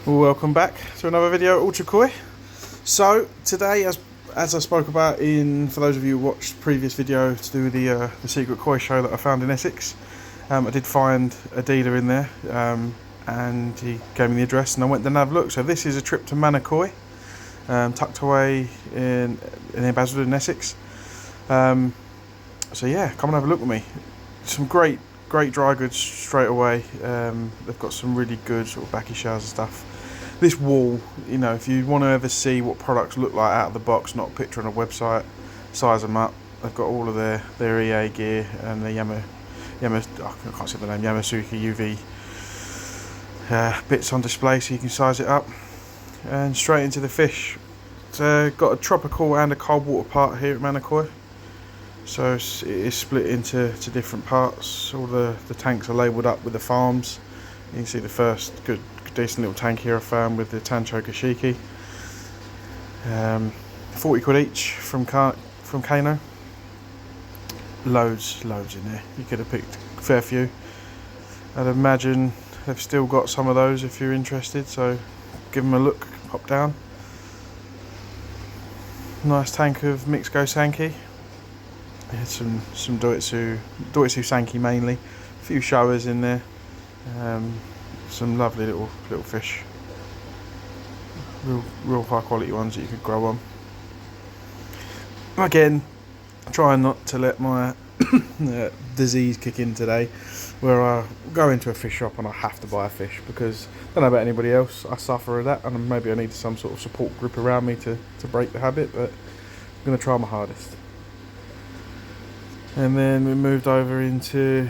Welcome back to another video at Ultra Koi. So today, as I spoke about for those of you who watched the previous video to do with the secret koi show that I found in Essex, I did find a dealer in there, and he gave me the address, and I went to have a look. So this is a trip to Manor Koi, tucked away in Basildon in Essex. So yeah, come and have a look with me. Some great dry goods straight away. They've got some really good sort of backy showers and stuff. This wall, you know, if you want to ever see what products look like out of the box, not a picture on a website, size them up. They've got all of their EA gear and the I can't say the name, Yamasuki UV bits on display, so you can size it up. And straight into the fish. It's got a tropical and a cold water part here at Manor Koi. So it is split into different parts. All the tanks are labelled up with the farms. You can see the first good decent little tank here I found with the Tancho Kashiki. 40 quid each from Kano. Loads in there. You could have picked a fair few. I'd imagine they've still got some of those if you're interested, so give them a look, pop down. Nice tank of mixed go Sanki. Some Doitsu Sanki mainly. A few showers in there. Some lovely little fish. Real high quality ones that you could grow on. Again, trying not to let my disease kick in today, where I go into a fish shop and I have to buy a fish because I don't know about anybody else, I suffer with that, and maybe I need some sort of support group around me to break the habit, but I'm going to try my hardest. And then we moved over into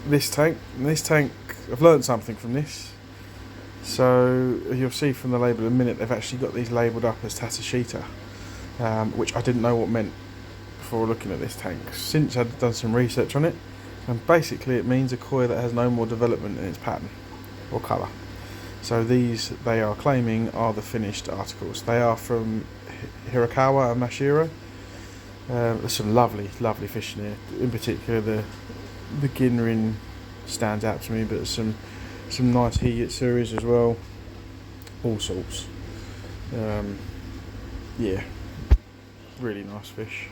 this tank. And this tank, I've learned something from this. So you'll see from the label in a minute, they've actually got these labelled up as Tateshita, which I didn't know what meant before looking at this tank. Since I'd done some research on it, and basically it means a koi that has no more development in its pattern or colour. So these, they are claiming, are the finished articles. They are from Hirakawa and Mashiro. There's some lovely fish in here. In particular, the Ginrin stands out to me, but some nice Hiyatsuris as well. All sorts. Yeah, really nice fish.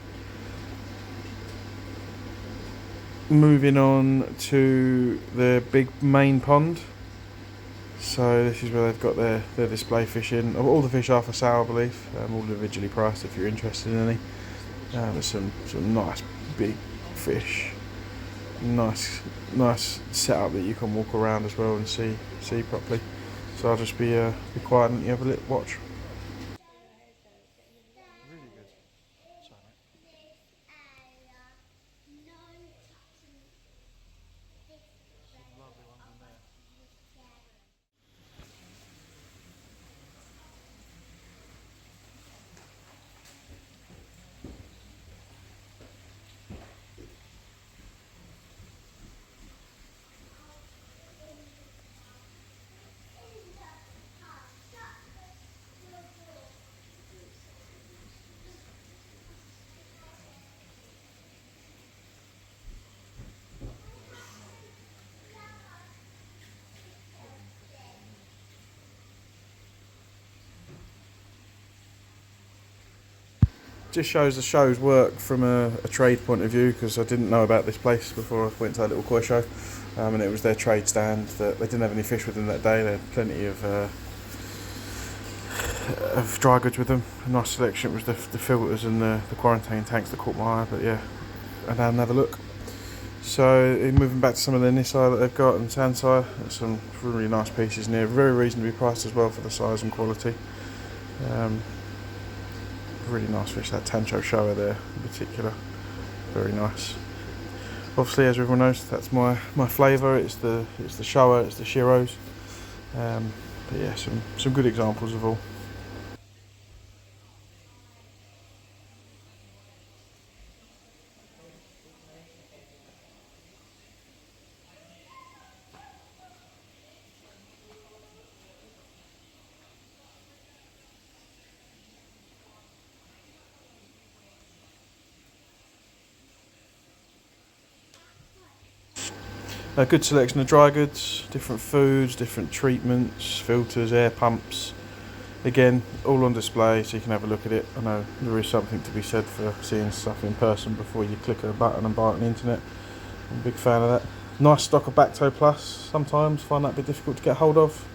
Moving on to the big main pond. So this is where they've got their display fish in. All the fish are for sale, I believe. All individually priced if you're interested in any. There's some nice big fish. Nice setup that you can walk around as well and see properly. So I'll just be quiet and you have a little watch. Really good. Sorry, mate. Some lovely ones in there. Just shows the show's work from a trade point of view, because I didn't know about this place before I went to that little koi show, and it was their trade stand. That they didn't have any fish with them that day. They had plenty of dry goods with them. A nice selection. It was the filters and the quarantine tanks that caught my eye. But yeah, I had another look. So moving back to some of the Nisai that they've got and Sansai, there's some really nice pieces in here. Very reasonably priced as well for the size and quality. Really nice fish, that Tancho shower there in particular, very nice. Obviously, as everyone knows, that's my flavour. It's the shower, it's the Shiros. But yeah, some good examples of all. A good selection of dry goods, different foods, different treatments, filters, air pumps. Again, all on display so you can have a look at it. I know there is something to be said for seeing stuff in person before you click a button and buy it on the internet. I'm a big fan of that. Nice stock of Bacto Plus, sometimes find that a bit difficult to get hold of.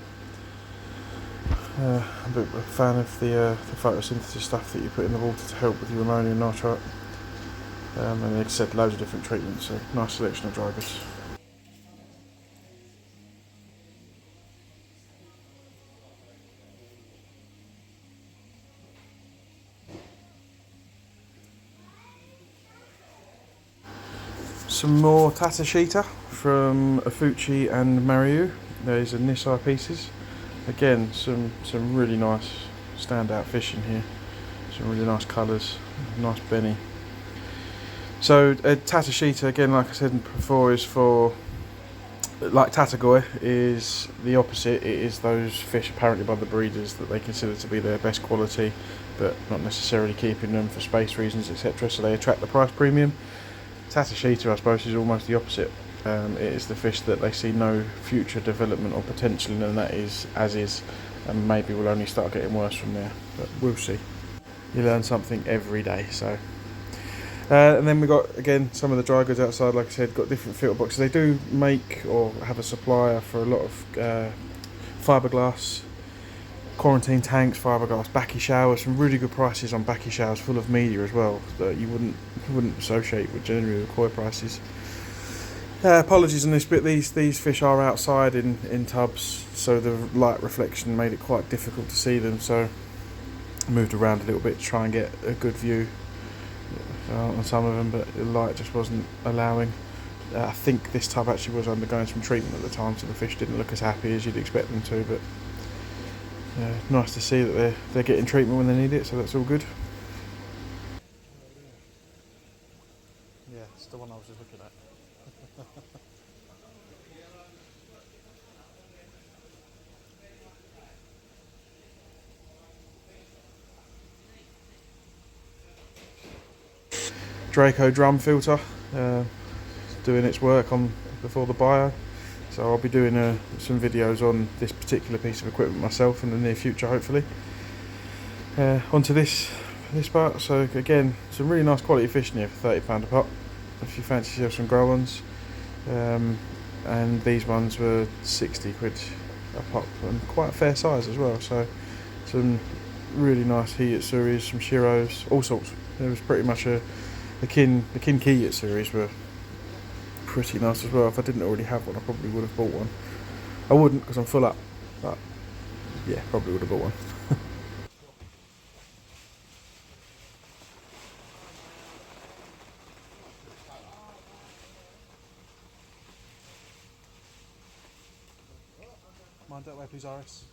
I'm a bit of a fan of the photosynthesis stuff that you put in the water to help with your ammonium nitrate. And like I said, loads of different treatments, so nice selection of dry goods. Some more Tateshita from Afuchi and Mariu. These are Nisai pieces. Again, some really nice standout fish in here. Some really nice colours, nice benny. So Tateshita, again, like I said before, is for, like Tater Koi, is the opposite. It is those fish apparently by the breeders that they consider to be their best quality, but not necessarily keeping them for space reasons, etc. So they attract the price premium. Tateshita, I suppose, is almost the opposite. It is the fish that they see no future development or potential in, and that is as is, and maybe will only start getting worse from there, but we'll see. You learn something every day. So and then we got, again, some of the dry goods outside. Like I said, got different filter boxes. They do make or have a supplier for a lot of fiberglass quarantine tanks, fiberglass backy showers, some really good prices on backy showers full of media as well that you wouldn't associate with generally the koi prices. Apologies on this bit, these fish are outside in tubs, so the light reflection made it quite difficult to see them, so I moved around a little bit to try and get a good view on some of them, but the light just wasn't allowing. I think this tub actually was undergoing some treatment at the time, so the fish didn't look as happy as you'd expect them to, but nice to see that they're getting treatment when they need it, so that's all good. Yeah, it's the one I was just looking at. Draco drum filter, doing its work on before the bio. So I'll be doing some videos on this particular piece of equipment myself in the near future, hopefully. Onto this part. So again, some really nice quality fish in here for £30 a pop, if you fancy yourself some grow ones. And these ones were 60 quid a pop, and quite a fair size as well. So some really nice He Yatsuris, some Shiros, all sorts. There was pretty much the Kinki Yatsuris were pretty nice as well. If I didn't already have one, I probably would have bought one. I wouldn't because I'm full up, but yeah, probably would have bought one. Mind that way, please, Iris.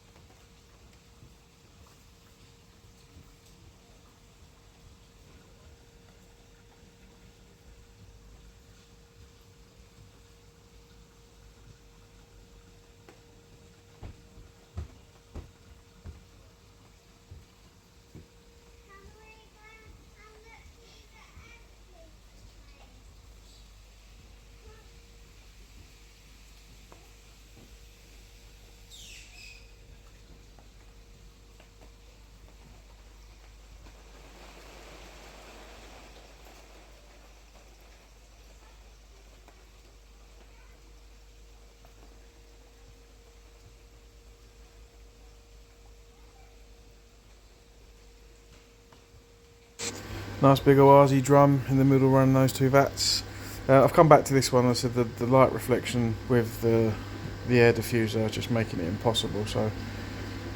Nice big Oazi drum in the middle running those two vats. I've come back to this one. I said the light reflection with the air diffuser just making it impossible, so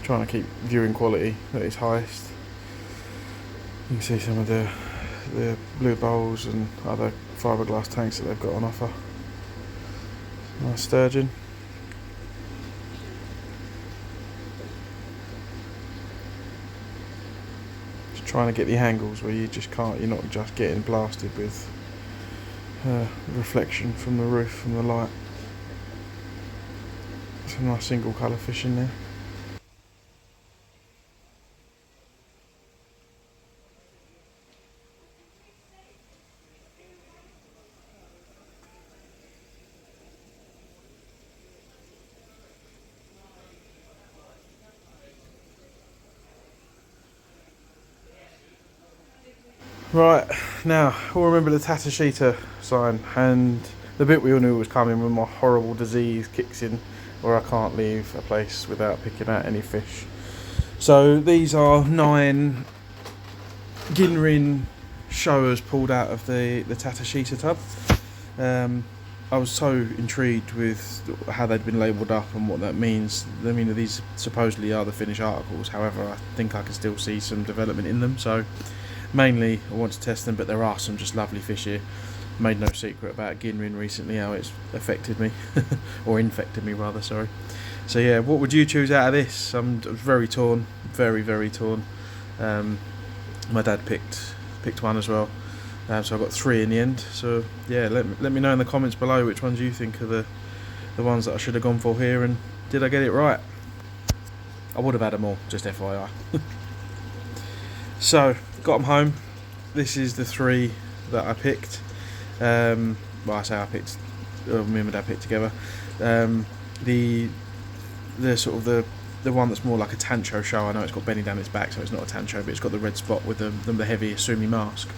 trying to keep viewing quality at its highest. You can see some of the blue bowls and other fiberglass tanks that they've got on offer. Nice sturgeon. Trying to get the angles where you just can't, you're not just getting blasted with reflection from the roof, from the light. Some nice single colour fish in there. Right, now, all remember the Tateshita sign, and the bit we all knew was coming when my horrible disease kicks in, where I can't leave a place without picking out any fish. So these are 9 Ginrin showers pulled out of the Tateshita tub. I was so intrigued with how they'd been labelled up and what that means. I mean, these supposedly are the finished articles, however I think I can still see some development in them, so mainly I want to test them, but there are some just lovely fish here. Made no secret about Ginrin recently, how it's affected me, or infected me rather, sorry. So yeah, what would you choose out of this? I'm very torn, very torn. My dad picked one as well. So I got 3 in the end. So yeah, let me know in the comments below which ones you think are the ones that I should have gone for here, and did I get it right? I would have had them all, just FYI. So got them home. This is the 3 that I picked. Well, I say I picked. Me and my dad picked together. The sort of the one that's more like a tancho show. I know it's got Benny down its back, so it's not a tancho, but it's got the red spot with the heavy Asumi mask.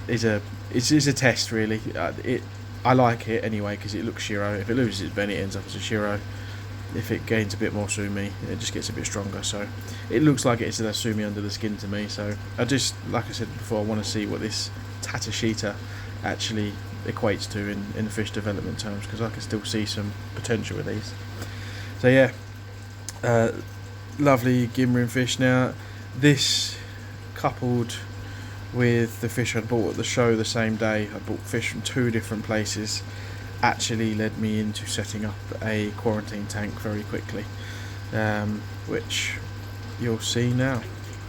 It's a test really. I like it anyway because it looks Shiro. If it loses its Benny, it ends up as a Shiro. If it gains a bit more Sumi, it just gets a bit stronger. So it looks like it's a Sumi under the skin to me. So I just, like I said before, I want to see what this Tateshita actually equates to in the fish development terms, because I can still see some potential with these. So yeah, lovely Ginrin fish. Now this, coupled with the fish I'd bought at the show the same day, I bought fish from 2 different places, actually led me into setting up a quarantine tank very quickly, which you'll see now.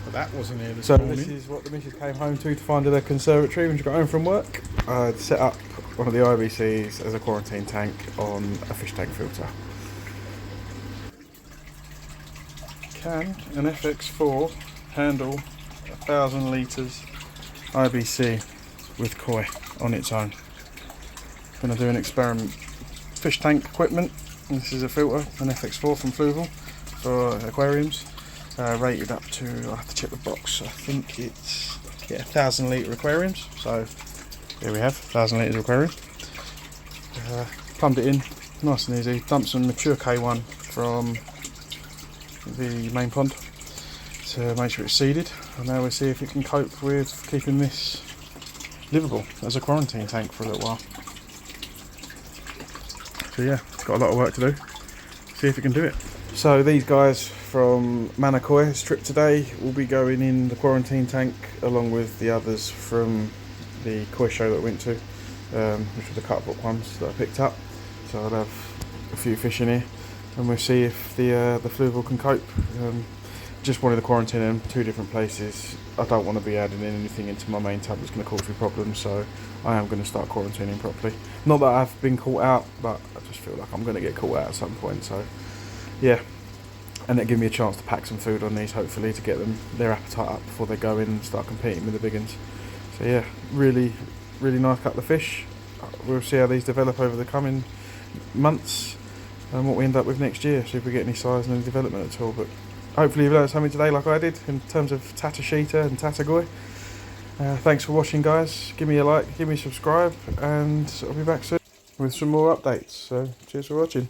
But that wasn't here this So morning. this is what the missus came home to find at a conservatory when she got home from work. I'd set up one of the IBCs as a quarantine tank on a fish tank filter. Can an FX4 handle 1,000 litres IBC with koi on its own? I'm going to do an experiment. Fish tank equipment. This is a filter, an FX4 from Fluval for aquariums. Rated up to, I'll have to check the box, I think it's 1,000 litre aquariums. So here we have 1,000 litres of aquarium. Plumbed it in, nice and easy. Dumped some mature K1 from the main pond to make sure it's seeded, and now we'll see if it can cope with keeping this livable as a quarantine tank for a little while. So yeah, it's got a lot of work to do. See if it can do it. So these guys from Manor Koi, trip today, will be going in the quarantine tank along with the others from the koi show that I went to, which were the cut book ones that I picked up. So I'll have a few fish in here, and we'll see if the Fluval can cope. Just wanted to quarantine them 2 different places. I don't want to be adding in anything into my main tub that's going to cause me problems, so I am going to start quarantining properly. Not that I've been caught out, but I just feel like I'm going to get caught out at some point. So yeah, and it'll give me a chance to pack some food on these, hopefully, to get their appetite up before they go in and start competing with the big ones. So yeah, really nice couple of fish. We'll see how these develop over the coming months and what we end up with next year, see if we get any size and any development at all. But hopefully you've learned something today like I did in terms of Tateshita and Tater Koi. Thanks for watching, guys. Give me a like, give me a subscribe, and I'll be back soon with some more updates. So cheers for watching.